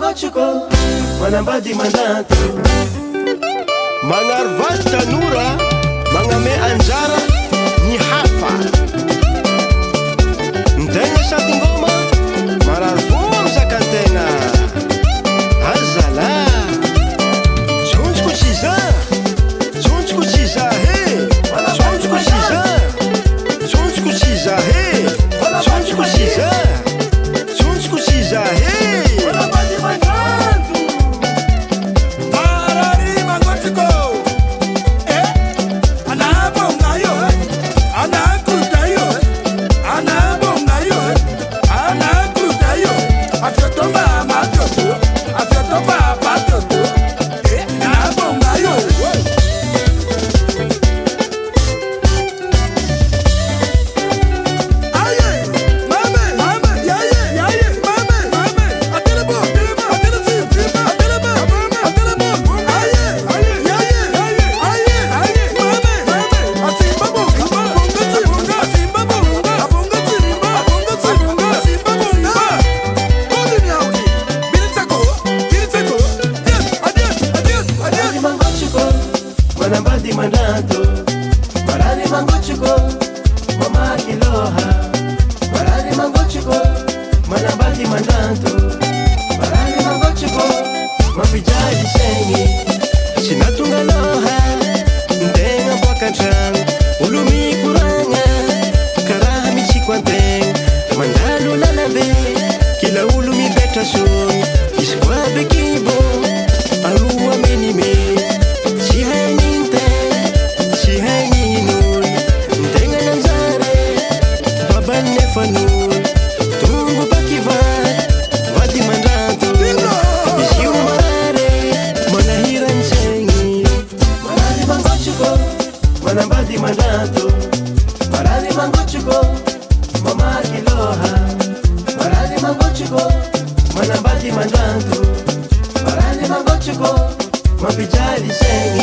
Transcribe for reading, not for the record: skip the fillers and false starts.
mangochiko manambady mandanto magnarivady tanora magname anjara ny hafa ntegna sady ngoma marary vo amizakantena azala jonjoko tsiza jonjoko tsiza he jonjoko tsiza jonjoko tsiza he jonjoko tsiza jonjoko tsiza he manambady mandanto marary mangochiko mama kiloha marary mangochiko manambady mandanto marary mangochiko mampijali sengy tsy natonga loha ntegna boakantragno olo mikoragna karaha mitsiko antegna mandalo lalabe kila olo mipetra sogny izy koa be kibo aroa menime tsy haininte tsy hainin'olo ntegna nanjare babany nefan'olo tombo bakivary vady mandranto izy io marare manahirantsaigny marary mangochiko manambady mandanto marary mangochiko mama kiloha marary mangochiko manambady mandanto marary mangochiko mampijali sengy